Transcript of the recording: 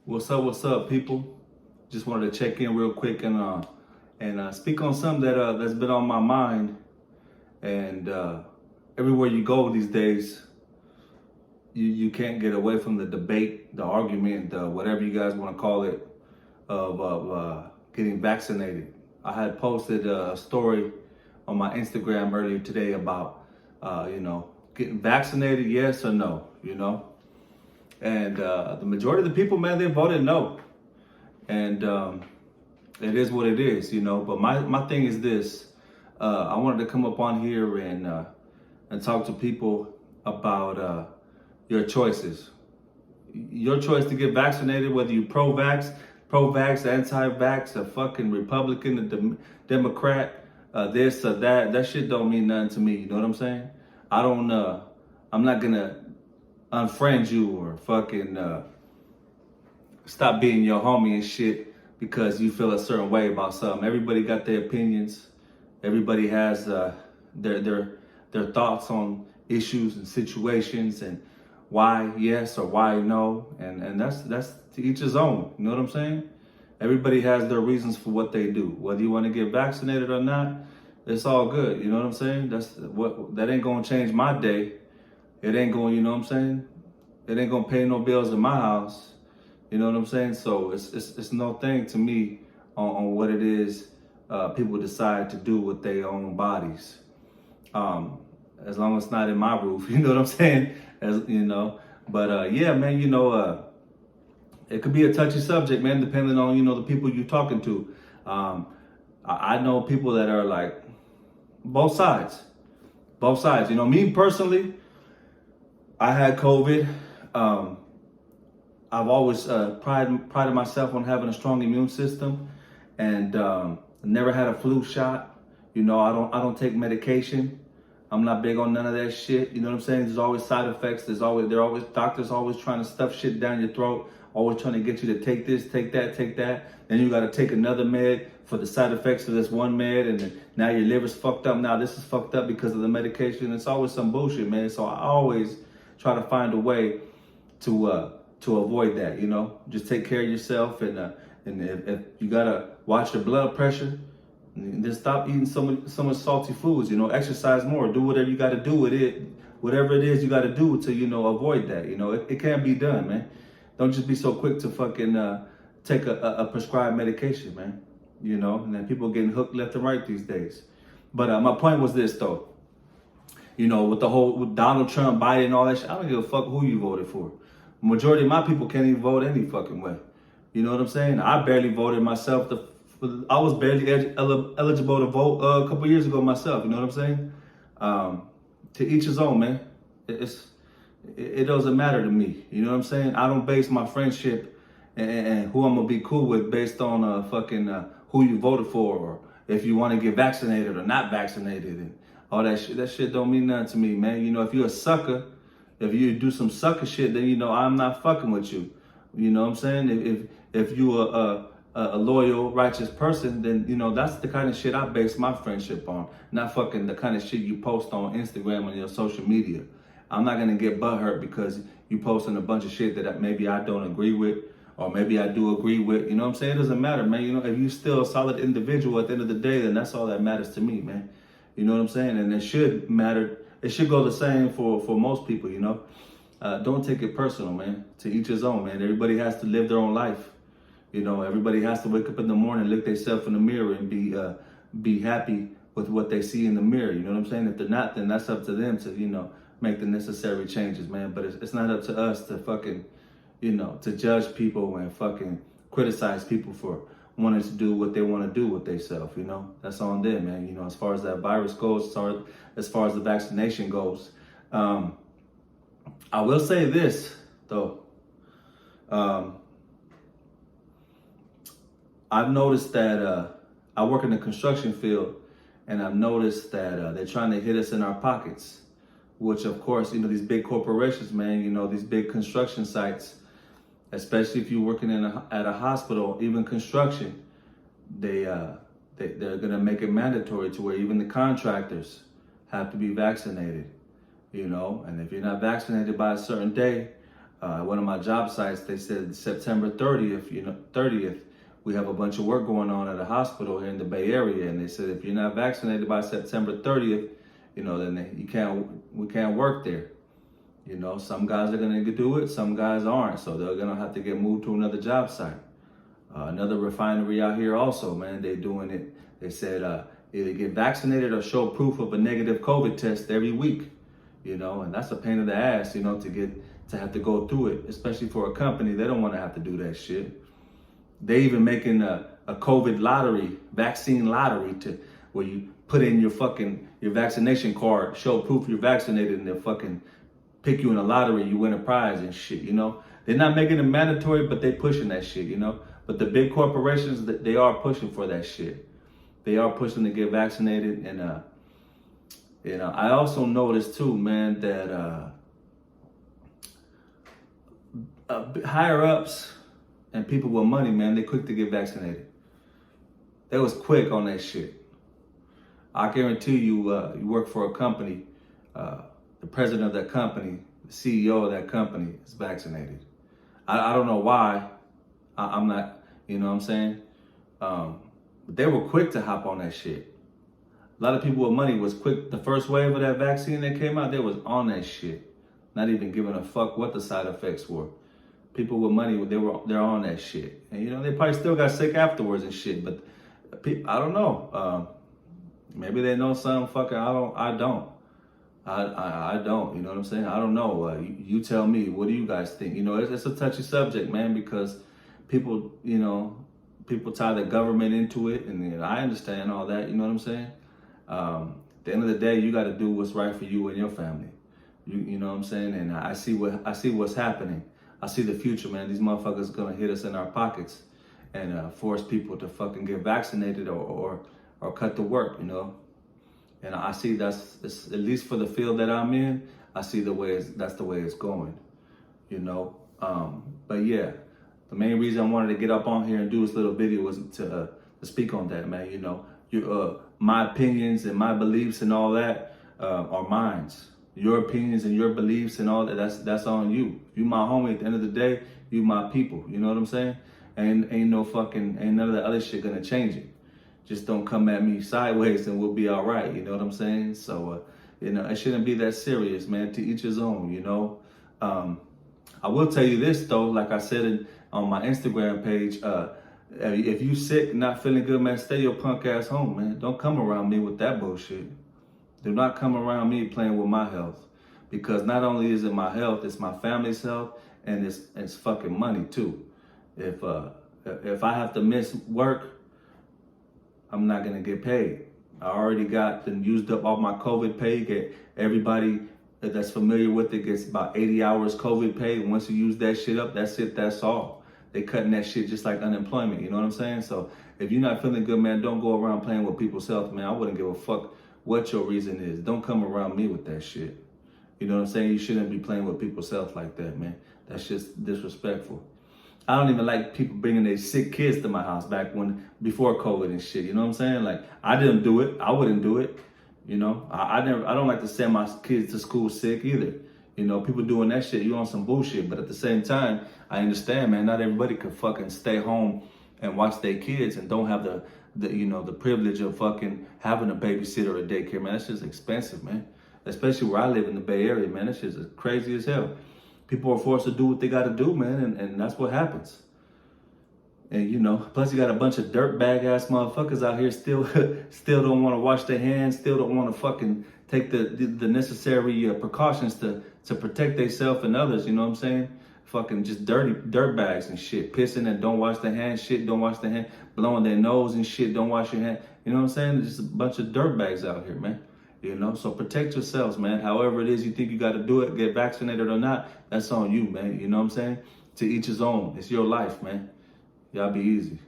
What's up, people? Just wanted to check in real quick and speak on something that's been on my mind. And everywhere you go these days, you can't get away from the debate, the argument, whatever you guys want to call it, of getting vaccinated. I had posted a story on my Instagram earlier today about getting vaccinated, yes or no. And the majority of the people, man, they voted no. And it is what it is. But my thing is this. I wanted to come up on here and talk to people about your choices. Your choice to get vaccinated, whether you pro-vax, anti-vax, a fucking Republican, a Democrat, this or that shit don't mean nothing to me. You know what I'm saying? I'm not gonna unfriend you or fucking stop being your homie and shit because you feel a certain way about something. Everybody got their opinions. Everybody has their thoughts on issues and situations and why yes or why no, and that's to each his own. You know what I'm saying? Everybody has their reasons for what they do. Whether you want to get vaccinated or not, it's all good. You know what I'm saying? That ain't gonna change my day. It ain't going, you know what I'm saying? It ain't gonna pay no bills in my house. You know what I'm saying? So it's no thing to me on what it is people decide to do with their own bodies. As long as it's not in my roof, you know what I'm saying? But yeah, man, it could be a touchy subject, man, depending on, the people you're talking to. I know people that are like both sides. Me personally, I had COVID. I've always prided myself on having a strong immune system, and never had a flu shot. I don't take medication. I'm not big on none of that shit. You know what I'm saying? There's always side effects. Doctors always trying to stuff shit down your throat, always trying to get you to take this, take that. Then you got to take another med for the side effects of this one med, and then now your liver's fucked up. Now this is fucked up because of the medication. It's always some bullshit, man. So I always try to find a way to avoid that. Just take care of yourself, and if you gotta watch your blood pressure, then stop eating so much salty foods. Exercise more. Do whatever you got to do with it. Whatever it is you got to do to avoid that. It can be done, man. Don't just be so quick to fucking take a prescribed medication, man. And then people getting hooked left and right these days. But my point was this though. With Donald Trump, Biden, and all that shit, I don't give a fuck who you voted for. Majority of my people can't even vote any fucking way. You know what I'm saying? I barely voted myself. I was barely eligible to vote a couple years ago myself. You know what I'm saying? To each his own, man. It doesn't matter to me. You know what I'm saying? I don't base my friendship and who I'm gonna be cool with based on who you voted for, or if you want to get vaccinated or not vaccinated, and all that shit. That shit don't mean nothing to me, man. If you're a sucker, if you do some sucker shit, then I'm not fucking with you. You know what I'm saying? If you a loyal, righteous person, then that's the kind of shit I base my friendship on. Not fucking the kind of shit you post on Instagram and your social media. I'm not gonna get butthurt because you posting a bunch of shit that maybe I don't agree with, or maybe I do agree with. You know what I'm saying? It doesn't matter, man. If you're still a solid individual at the end of the day, then that's all that matters to me, man. You know what I'm saying? And it should matter. It should go the same for most people, Don't take it personal, man. To each his own, man. Everybody has to live their own life. Everybody has to wake up in the morning, look themselves in the mirror, and be happy with what they see in the mirror. You know what I'm saying? If they're not, then that's up to them to, make the necessary changes, man. But it's not up to us to fucking, to judge people and fucking criticize people for wanting to do what they want to do with themselves. That's on them, man. As far as that virus goes, as far as the vaccination goes, I will say this though. I've noticed that I work in the construction field, and I've noticed that they're trying to hit us in our pockets, which of course, these big corporations, man, these big construction sites, especially if you're working at a hospital, even construction, they're gonna make it mandatory to where even the contractors have to be vaccinated, and if you're not vaccinated by a certain day, One of my job sites, they said September 30th, 30th, we have a bunch of work going on at a hospital here in the Bay Area. And they said, if you're not vaccinated by September 30th, then we can't work there. Some guys are going to do it, some guys aren't. So they're going to have to get moved to another job site. Another refinery out here also, man, they doing it. They said either get vaccinated or show proof of a negative COVID test every week, and that's a pain in the ass, to have to go through it, especially for a company. They don't want to have to do that shit. They even making a COVID lottery, vaccine lottery, to where you put in your vaccination card, show proof you're vaccinated, and they'll fucking pick you in a lottery, you win a prize and shit, They're not making it mandatory, but they pushing that shit, But the big corporations, they are pushing for that shit. They are pushing to get vaccinated. And, I also noticed too, man, that higher ups and people with money, man, they quick to get vaccinated. They was quick on that shit. I guarantee you, you work for a company, the president of that company, the CEO of that company is vaccinated. I don't know why. I'm not, you know what I'm saying? But they were quick to hop on that shit. A lot of people with money was quick. The first wave of that vaccine that came out, they was on that shit. Not even giving a fuck what the side effects were. People with money, they're on that shit. And they probably still got sick afterwards and shit, but I don't know. Maybe they know something fucking I don't. I don't, you know what I'm saying? I don't know. You tell me, what do you guys think? It's a touchy subject, man, because people, people tie the government into it, and I understand all that, you know what I'm saying? At the end of the day, you got to do what's right for you and your family. You know what I'm saying? And I see what's happening. I see the future, man. These motherfuckers gonna hit us in our pockets and force people to fucking get vaccinated or cut the work, And I see that's at least for the field that I'm in. I see that's the way it's going, But yeah, the main reason I wanted to get up on here and do this little video was to speak on that, man. My opinions and my beliefs and all that are mine. Your opinions and your beliefs and all that, that's on you. You my homie. At the end of the day, you my people. You know what I'm saying? Ain't none of that other shit gonna change it. Just don't come at me sideways and we'll be all right. You know what I'm saying? So, it shouldn't be that serious, man. To each his own, I will tell you this, though, like I said on my Instagram page, if you sick, not feeling good, man, stay your punk ass home, man. Don't come around me with that bullshit. Do not come around me playing with my health. Because not only is it my health, it's my family's health, and it's fucking money, too. If I have to miss work, I'm not gonna get paid. I already used up all my COVID pay. Get everybody that's familiar with it gets about 80 hours COVID pay. Once you use that shit up, that's it, that's all. They cutting that shit just like unemployment, you know what I'm saying? So if you're not feeling good, man, don't go around playing with people's health, man. I wouldn't give a fuck what your reason is. Don't come around me with that shit. You know what I'm saying? You shouldn't be playing with people's health like that, man. That's just disrespectful. I don't even like people bringing their sick kids to my house before COVID and shit. You know what I'm saying? Like, I didn't do it. I wouldn't do it. I don't like to send my kids to school sick either. People doing that shit, you on some bullshit. But at the same time, I understand, man, not everybody could fucking stay home and watch their kids and don't have the privilege of fucking having a babysitter or a daycare, man. That's just expensive, man. Especially where I live in the Bay Area, man. That shit's crazy as hell. People are forced to do what they got to do, man, and that's what happens. And plus you got a bunch of dirtbag ass motherfuckers out here still don't want to wash their hands, still don't want to fucking take the necessary precautions to protect themselves and others. You know what I'm saying? Fucking just dirty dirtbags and shit, pissing and don't wash their hands, don't wash their hands, blowing their nose and shit, don't wash your hand. You know what I'm saying? There's just a bunch of dirtbags out here, man. So protect yourselves, man. However it is you think you got to do it, get vaccinated or not, that's on you, man. You know what I'm saying? To each his own. It's your life, man. Y'all be easy.